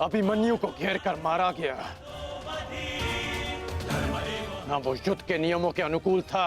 अभिमन्यु को घेर कर मारा गया। ना वो युद्ध के नियमों के अनुकूल था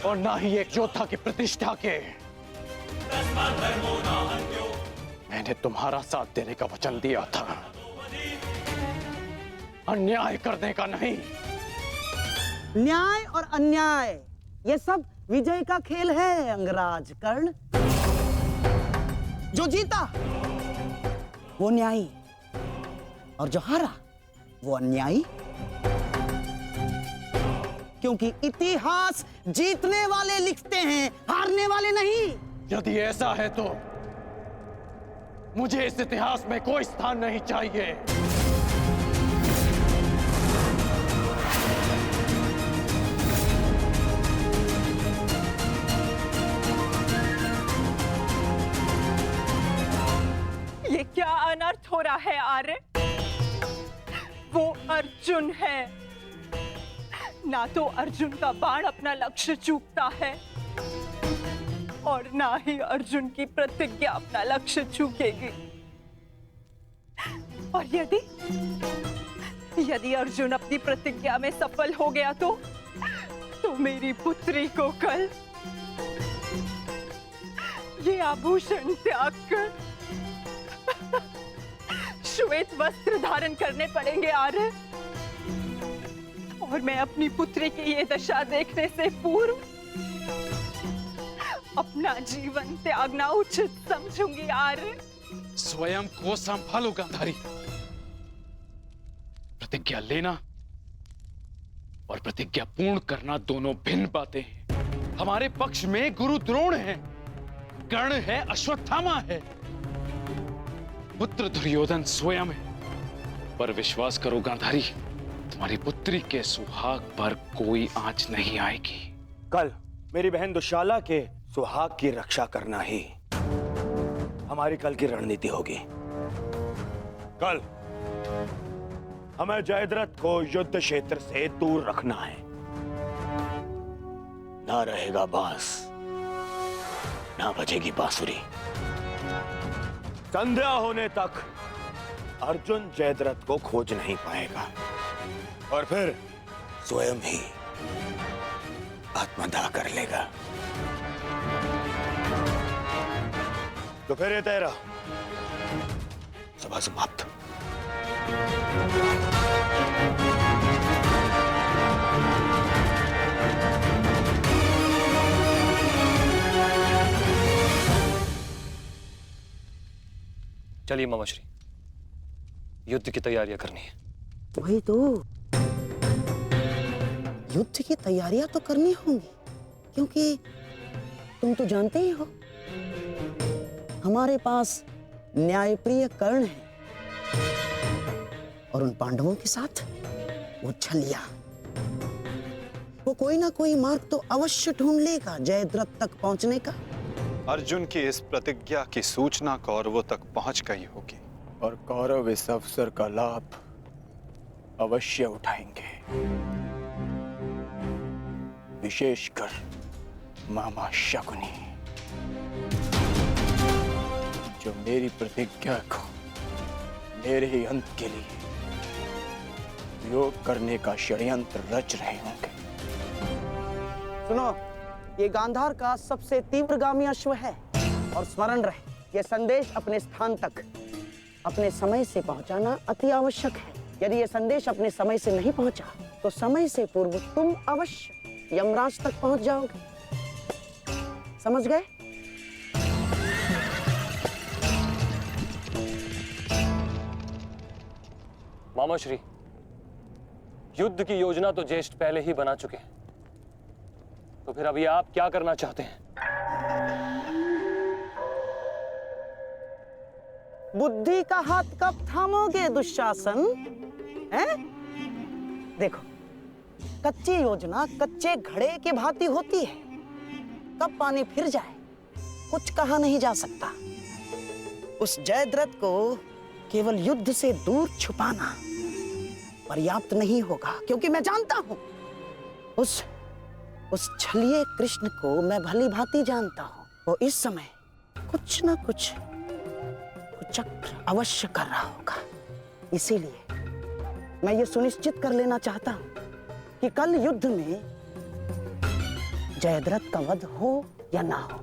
और ना ही एक योद्धा की प्रतिष्ठा के। मैंने तुम्हारा साथ देने का वचन दिया था, अन्याय करने का नहीं। न्याय और अन्याय ये सब विजय का खेल है अंगराज कर्ण। जो जीता वो न्यायी और जो हारा वो अन्यायी। क्योंकि इतिहास जीतने वाले लिखते हैं, हारने वाले नहीं। यदि ऐसा है तो मुझे इस इतिहास में कोई स्थान नहीं चाहिए। ये क्या अनर्थ हो रहा है आर्य? वो अर्जुन है। ना तो अर्जुन का बाण अपना लक्ष्य चूकता है और ना ही अर्जुन की प्रतिज्ञा अपना लक्ष्य चूकेगी। और यदि अर्जुन अपनी प्रतिज्ञा में सफल हो गया तो मेरी पुत्री को कल ये आभूषण त्याग कर श्वेत वस्त्र धारण करने पड़ेंगे आर्य। और मैं अपनी पुत्री की ये दशा देखने से पूर्व अपना जीवन त्यागना उचित समझूंगी आर्य। स्वयं को संभालो गांधारी। प्रतिज्ञा लेना और प्रतिज्ञा पूर्ण करना दोनों भिन्न बातें हैं। हमारे पक्ष में गुरु द्रोण है, कर्ण है, अश्वत्थामा है, पुत्र दुर्योधन स्वयं है। पर विश्वास करो गांधारी, तुम्हारी पुत्री के सुहाग पर कोई आंच नहीं आएगी। कल मेरी बहन दुशाला के सुहाग की रक्षा करना ही हमारी कल की रणनीति होगी। कल हमें जयद्रथ को युद्ध क्षेत्र से दूर रखना है। ना रहेगा बांस, ना बजेगी बांसुरी। संध्या होने तक अर्जुन जयद्रथ को खोज नहीं पाएगा और फिर स्वयं ही आत्मदाह कर लेगा। तो फिर ये तेरा सभा समाप्त। चलिए मामाश्री, युद्ध की तैयारियां करनी है। वही तो, युद्ध की तैयारियां तो करनी होंगी, क्योंकि तुम तो जानते ही हो हमारे पास न्यायप्रिय कर्ण है और उन पांडवों के साथ वो छलिया। वो कोई ना कोई मार्ग तो अवश्य ढूंढ लेगा जयद्रथ तक पहुंचने का। अर्जुन की इस प्रतिज्ञा की सूचना कौरवों तक पहुंच गई होगी और कौरव इस अवसर का लाभ अवश्य उठाएंगे, विशेषकर मामा शकुनी, जो मेरी प्रतिज्ञा को मेरे ही अंत के लिए योग करने का षड्यंत्र रच रहे होंगे। सुनो, ये गांधार का सबसे तीव्रगामी अश्व है और स्मरण रहे, ये संदेश अपने स्थान तक अपने समय से पहुंचाना अति आवश्यक है। यदि ये संदेश अपने समय से नहीं पहुंचा तो समय से पूर्व तुम अवश्य यमराज तक पहुंच जाओगे। समझ गए? मामाश्री, युद्ध की योजना तो ज्येष्ठ पहले ही बना चुके हैं, तो फिर अभी आप क्या करना चाहते हैं? बुद्धि का हाथ कब थामोगे दुशासन? हैं? देखो, कच्ची योजना कच्चे घड़े के भांति होती है। कब पानी फिर जाए कुछ कहा नहीं जा सकता। उस जयद्रथ को केवल युद्ध से दूर छुपाना पर्याप्त नहीं होगा, क्योंकि मैं जानता हूं उस छलिए कृष्ण को मैं भली भांति जानता हूं। वो इस समय कुछ चक्र अवश्य कर रहा होगा। इसीलिए मैं ये सुनिश्चित कर लेना चाहता हूं कि कल युद्ध में जयद्रथ का वध हो या ना हो,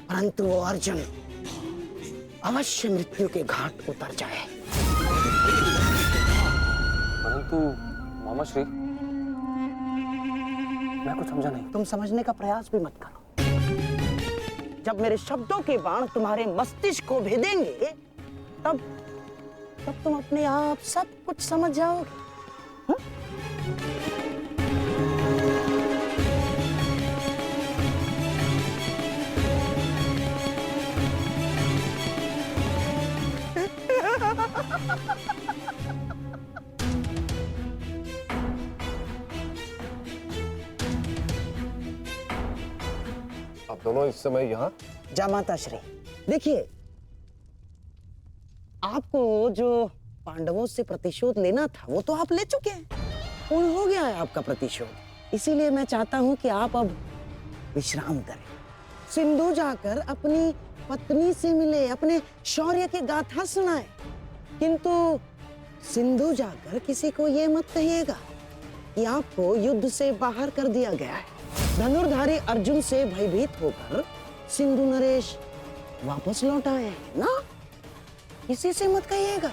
परंतु वो अर्जुन अवश्य मृत्यु के घाट उतर जाए। परंतु मामाश्री, मैं कुछ समझा नहीं। तुम समझने का प्रयास भी मत करो। जब मेरे शब्दों के बाण तुम्हारे मस्तिष्क को भेदेंगे, तब तुम अपने आप सब कुछ समझ जाओगे। आप दोनों इस समय यहाँ? जामाता श्री, देखिए, आपको जो पांडवों से प्रतिशोध लेना था वो तो आप ले चुके हैं, पूर्ण हो गया है आपका प्रतिशोध। इसीलिए मैं चाहता हूं कि आप अब विश्राम करें, सिंधु जाकर अपनी पत्नी से मिले, अपने शौर्य की गाथा सुनाए। किंतु सिंधु जाकर किसी को ये मत कहिएगा कि आपको युद्ध से बाहर कर दिया गया है। धनुर्धारी अर्जुन से भयभीत होकर सिंधु नरेश वापस लौट आए हैं ना, किसी से मत कहिएगा,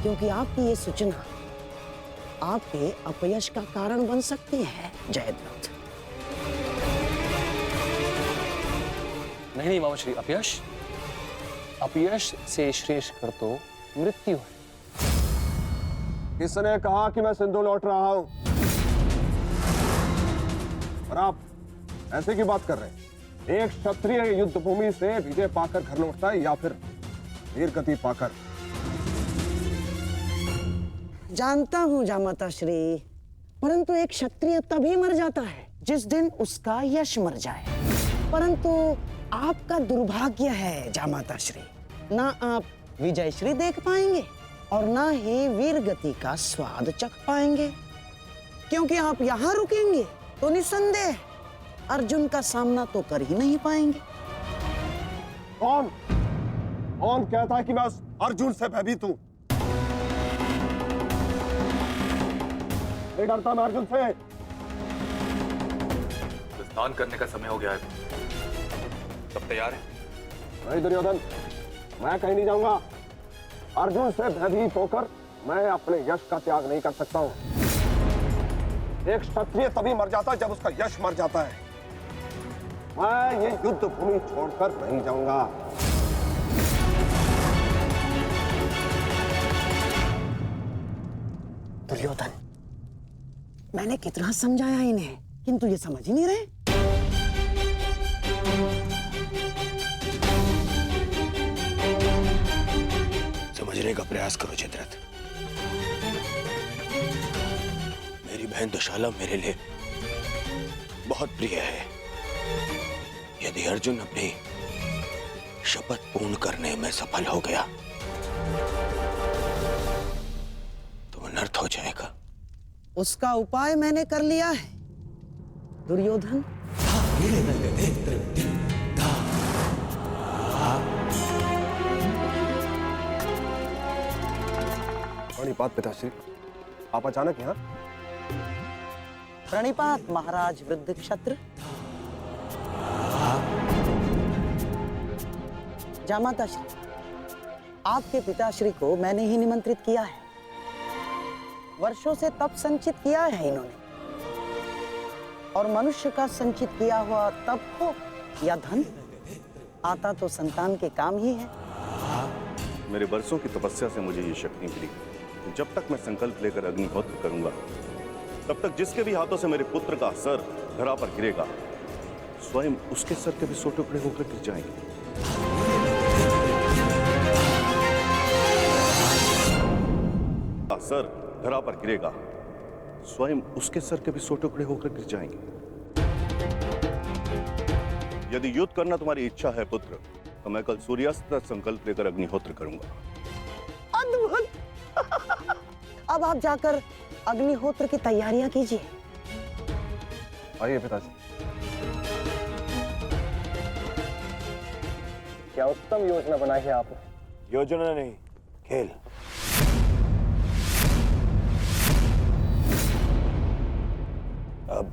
क्योंकि आपकी ये सूचना आपके अपयश का कारण बन सकती है जयद्रथ। नहीं मामाश्री, अपयश अपयश से श्रेष्ठ कर तो मृत्यु है। किसने कहा कि मैं सिंधु लौट रहा हूं? और आप ऐसे की बात कर रहे हैं? एक क्षत्रिय युद्ध भूमि से विजय पाकर घर लौटता है या फिर वीर गति पाकर? जानता हूं जामाता श्री, परंतु एक क्षत्रिय तभी मर जाता है जिस दिन उसका यश मर जाए। परंतु आपका दुर्भाग्य है जामाता श्री, ना आप विजय श्री देख पाएंगे और ना ही वीर गति का स्वाद चख पाएंगे, क्योंकि आप यहां रुकेंगे तो निसंदेह अर्जुन का सामना तो कर ही नहीं पाएंगे। कौन कौन कहता है कि मैं उस अर्जुन से भयभीत हूं? नहीं डरता मैं अर्जुन से। स्नान करने का समय हो गया है, सब तैयार है? नहीं दुर्योधन, मैं कहीं नहीं जाऊंगा। अर्जुन से भयभीत होकर मैं अपने यश का त्याग नहीं कर सकता हूं। एक क्षत्रिय तभी मर जाता है जब उसका यश मर जाता है। मैं ये युद्ध भूमि छोड़कर नहीं जाऊंगा। दुर्योधन, मैंने कितना समझाया इन्हें, किंतु ये समझ ही नहीं रहे। समझने का प्रयास करो जयद्रथ। मेरी बहन दुशाला मेरे लिए बहुत प्रिय है। यदि अर्जुन अपनी शपथ पूर्ण करने में सफल हो गया तो अनर्थ हो जाएगा। उसका उपाय मैंने कर लिया है दुर्योधन। प्रणिपात पिताश्री, आप अचानक यहाँ? प्रणिपात महाराज वृद्ध क्षत्र। जामाता श्री, आपके पिताश्री को मैंने ही निमंत्रित किया है। वर्षों से तप संचित किया है इन्होंने, और मनुष्य का संचित किया हुआ तप हो या धन, आता तो संतान के काम ही है। मेरे वर्षों की तपस्या से मुझे ये शक्ति मिली। जब तक मैं संकल्प लेकर अग्निहोत्र करूंगा, तब तक जिसके भी हाथों से मेरे पुत्र का सर धरा पर गिरेगा, स्वयं उसके सर के भी 100 टुकड़े होकर गिर जाएंगे। सर धरा पर गिरेगा, स्वयं उसके सर के भी 100 टुकड़े होकर गिर जाएंगे। यदि युद्ध करना तुम्हारी इच्छा है पुत्र, तो मैं कल सूर्यास्त तक संकल्प लेकर अग्निहोत्र करूंगा। अद्भुत। अब आप जाकर अग्निहोत्र की तैयारियां कीजिए। आइए पिताजी। क्या उत्तम योजना बनाई है आपने। योजना नहीं, खेल। अब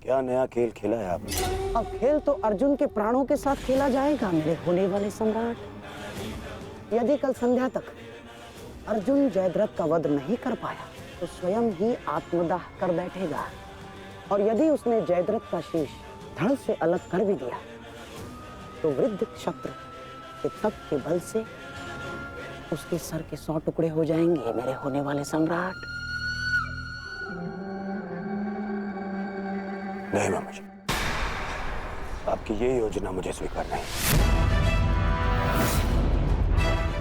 क्या नया खेल खेला है आपने? अब खेल तो अर्जुन के प्राणों के साथ खेला जाएगा मेरे होने वाले सम्राट। यदि कल संध्या तक अर्जुन जयद्रथ का वध नहीं कर पाया तो स्वयं ही आत्मदाह कर बैठेगा, और यदि उसने जयद्रथ का शीश धड़ से अलग कर भी दिया तो वृद्ध क्षत्र के तप के बल से उसके सर के 100 टुकड़े हो जाएंगे मेरे होने वाले सम्राट। नहीं मामा जी, आपकी ये योजना मुझे स्वीकार नहीं।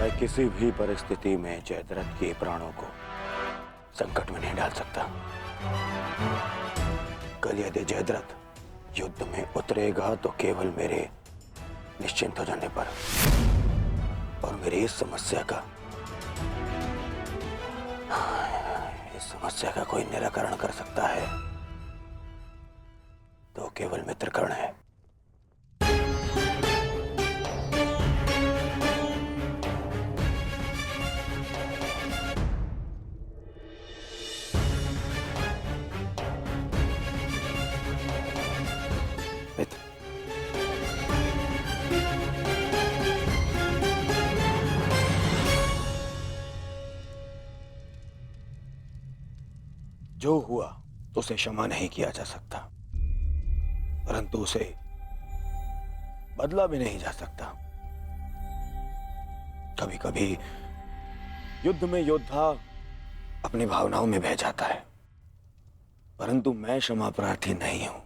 मैं किसी भी परिस्थिति में जयद्रथ के प्राणों को संकट में नहीं डाल सकता। कल यदि जयद्रथ युद्ध में उतरेगा तो केवल मेरे निश्चिंत हो जाने पर और मेरी इस समस्या का कोई निराकरण कर सकता है तो केवल मित्र कर्ण है। मित्र, जो हुआ उसे क्षमा नहीं किया जा सकता, परंतु उसे बदला भी नहीं जा सकता। कभी कभी युद्ध में योद्धा अपनी भावनाओं में बह जाता है, परंतु मैं क्षमा प्रार्थी नहीं हूं।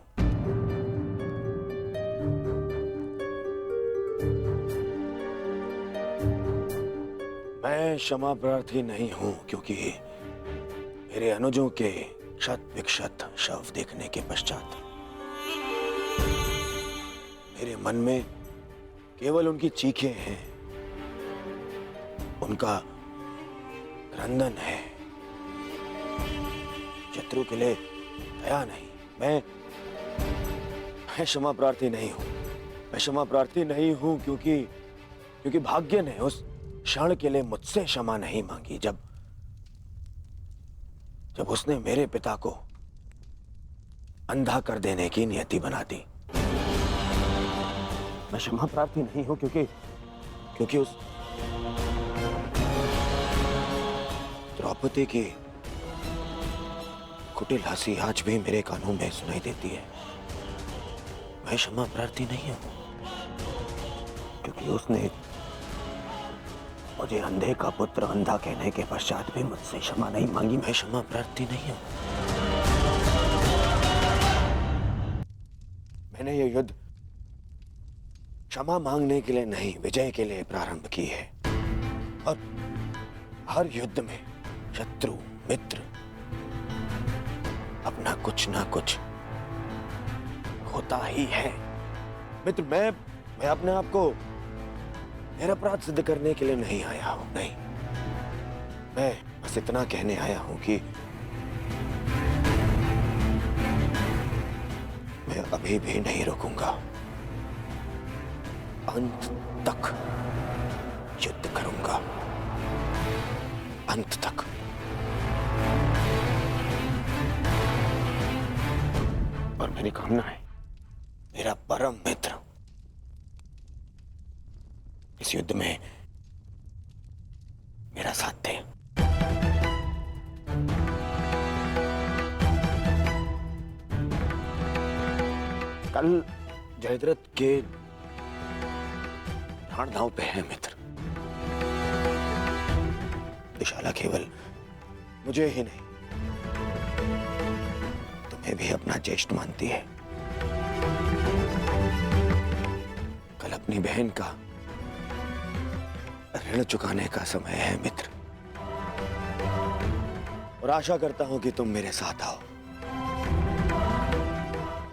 मैं क्षमा प्रार्थी नहीं हूं क्योंकि मेरे अनुजों के क्षत विक्षत शव देखने के पश्चात मेरे मन में केवल उनकी चीखें हैं, उनका क्रंदन है। शत्रु के लिए दया नहीं। मैं क्षमा प्रार्थी नहीं हूं। मैं क्षमा प्रार्थी नहीं हूं क्योंकि भाग्य ने उस क्षण के लिए मुझसे क्षमा नहीं मांगी जब उसने मेरे पिता को अंधा कर देने की नियति बना दी। मैं क्षमा प्रार्थी नहीं हूं क्योंकि उस द्रौपदी की कुटिल हंसी आज भी मेरे कानों में सुनाई देती है। मैं क्षमा प्रार्थी नहीं हूं क्योंकि उसने मुझे अंधे का पुत्र अंधा कहने के पश्चात भी मुझसे क्षमा नहीं मांगी। मैं क्षमा प्रार्थी नहीं हूं। मैंने ये युद्ध क्षमा मांगने के लिए नहीं, विजय के लिए प्रारंभ की है। और हर युद्ध में शत्रु मित्र अपना कुछ ना कुछ होता ही है। मित्र, मैं अपने आप को निरपराध सिद्ध करने के लिए नहीं आया हूं। नहीं, मैं बस इतना कहने आया हूं कि मैं अभी भी नहीं रुकूंगा। अंत तक युद्ध करूंगा, अंत तक। और मेरी कामना है मेरा परम मित्र इस युद्ध में मेरा साथ दे। कल जयद्रथ के प्राण दांव पे है मित्र। दुशाला केवल मुझे ही नहीं तुम्हें भी अपना ज्येष्ठ मानती है। कल अपनी बहन का ऋण चुकाने का समय है मित्र, और आशा करता हूं कि तुम मेरे साथ आओ।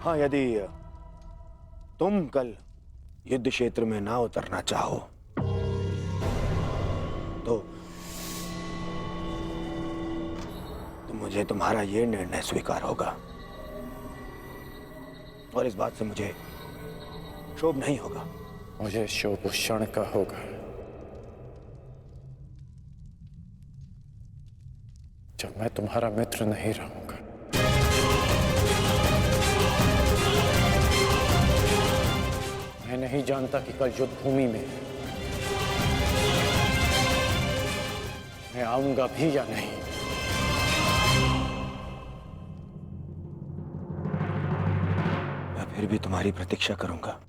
हाँ, यदि तुम कल युद्ध क्षेत्र में ना उतरना चाहो तो मुझे तुम्हारा यह निर्णय स्वीकार होगा, और इस बात से मुझे क्षोभ नहीं होगा। मुझे शोभ उस क्षण का होगा जब मैं तुम्हारा मित्र नहीं रहूंगा। मैं नहीं जानता कि कल युद्ध भूमि में मैं आऊंगा भी या नहीं। मैं फिर भी तुम्हारी प्रतीक्षा करूंगा।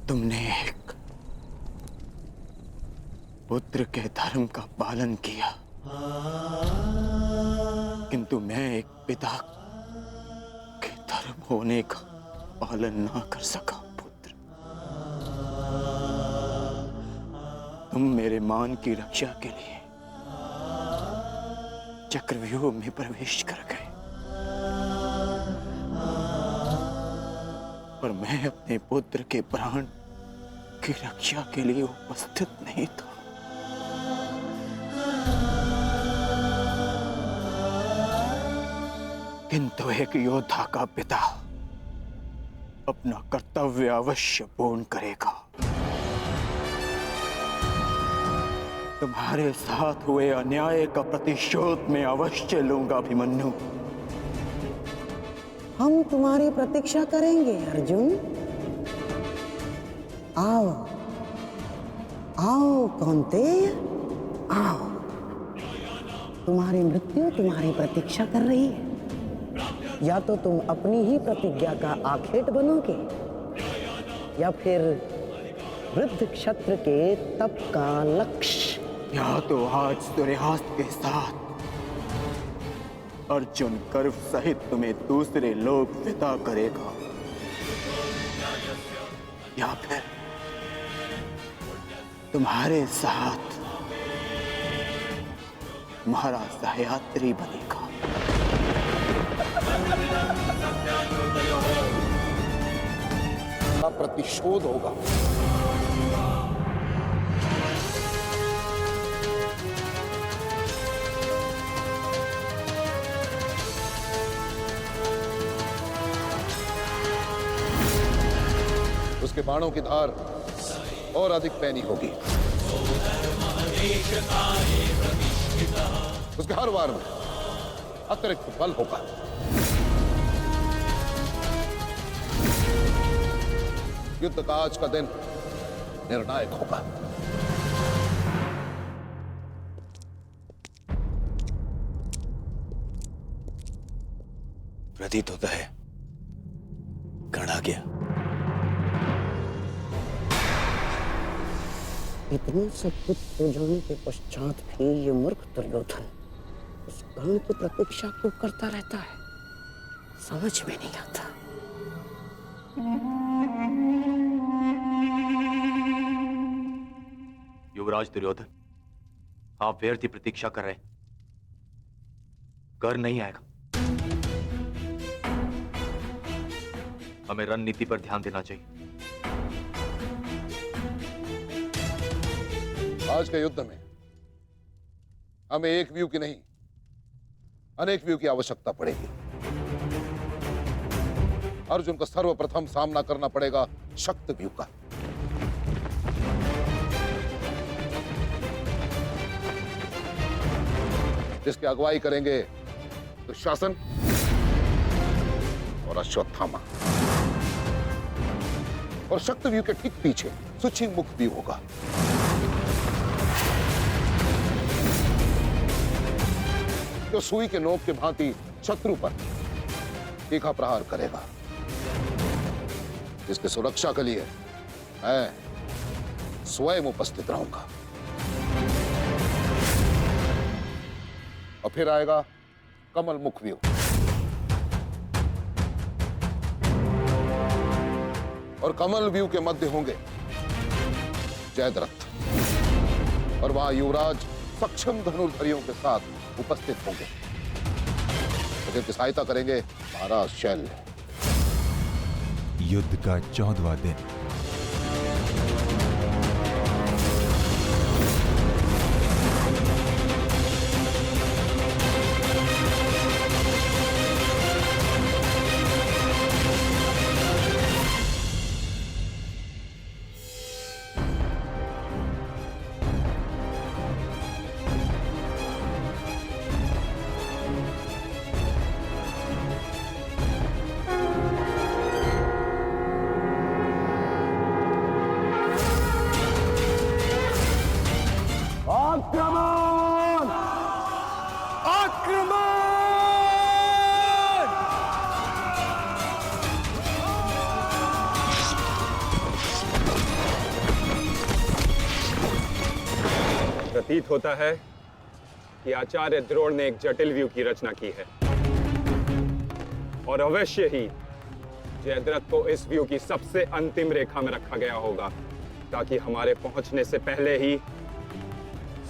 तुमने एक पुत्र के धर्म का पालन किया, किंतु मैं एक पिता के धर्म होने का पालन ना कर सका। पुत्र, तुम मेरे मान की रक्षा के लिए चक्रव्यूह में प्रवेश कर गए, पर मैं अपने पुत्र के प्राण की रक्षा के लिए उपस्थित नहीं था। किंतु एक योद्धा का पिता अपना कर्तव्य अवश्य पूर्ण करेगा। तुम्हारे साथ हुए अन्याय का प्रतिशोध मैं अवश्य लूंगा अभिमन्यु। हम तुम्हारी प्रतीक्षा करेंगे अर्जुन। आओ आओ कौन्तेय, आओ। तुम्हारी मृत्यु तुम्हारी प्रतीक्षा कर रही है। या तो तुम अपनी ही प्रतिज्ञा का आखेट बनोगे, या फिर वृद्ध क्षत्र के तप का लक्ष्य। या तो आज सूर्यास्त के साथ अर्जुन गर्व सहित तुम्हें दूसरे लोक विदा करेगा, या फिर तुम्हारे साथ महाराज सहयात्री बनेगा। प्रतिशोध होगा। उसके बाणों की धार और अधिक पैनी होगी। उसके हर वार में अतिरिक्त बल होगा। युद्ध का आज का दिन निर्णायक होगा। प्रतीत होता है गण आ गया। इतने सब कुछ हो जाने के पश्चात भी ये मूर्ख दुर्योधन उस गण की प्रतीक्षा क्यों करता रहता है, समझ में नहीं आता। युवराज दुर्योधन, आप व्यर्थ की प्रतीक्षा कर रहे हैं। कर नहीं आएगा। हमें रणनीति पर ध्यान देना चाहिए। आज के युद्ध में हमें एक व्यू की नहीं, अनेक व्यू की आवश्यकता पड़ेगी। अर्जुन को सर्वप्रथम सामना करना पड़ेगा शक्ति व्यू का। जिसकी अगुवाई करेंगे दुशासन और अश्वत्थामा। और शक्ति व्यू के ठीक पीछे सुची मुख व्यू होगा। जो सुई के नोक के भांति शत्रु पर तीखा प्रहार करेगा। जिसकी सुरक्षा के लिए मैं स्वयं उपस्थित रहूंगा। और फिर आएगा कमल मुख व्यू। और कमल व्यू के मध्य होंगे जयद्रथ, और वहां युवराज सक्षम धनुर्धरियों के साथ उपस्थित होंगे। तो जिनकी सहायता करेंगे महाराज शैल्य। युद्ध का 14वां दिन। आक्रमण! आक्रमण! प्रतीत होता है कि आचार्य द्रोण ने एक जटिल व्यू की रचना की है और अवश्य ही जयद्रथ को इस व्यू की सबसे अंतिम रेखा में रखा गया होगा ताकि हमारे पहुंचने से पहले ही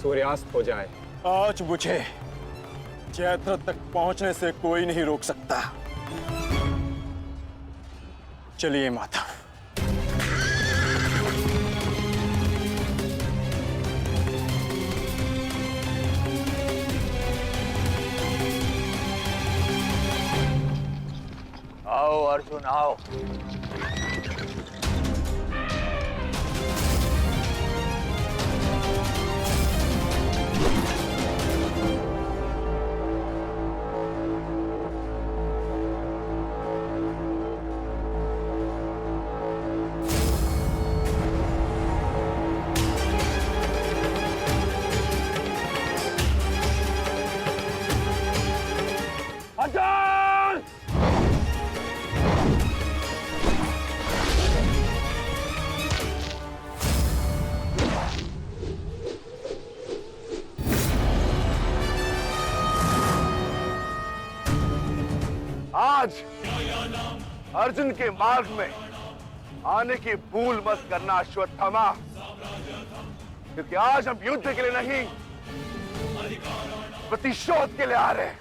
सूर्यास्त हो जाए। आज मुझे जयद्रथ तक पहुंचने से कोई नहीं रोक सकता। चलिए माता। आओ अर्जुन आओ। आज अर्जुन के मार्ग में आने की भूल मत करना अश्वत्थामा, क्योंकि आज हम युद्ध के लिए नहीं प्रतिशोध के लिए आ रहे हैं।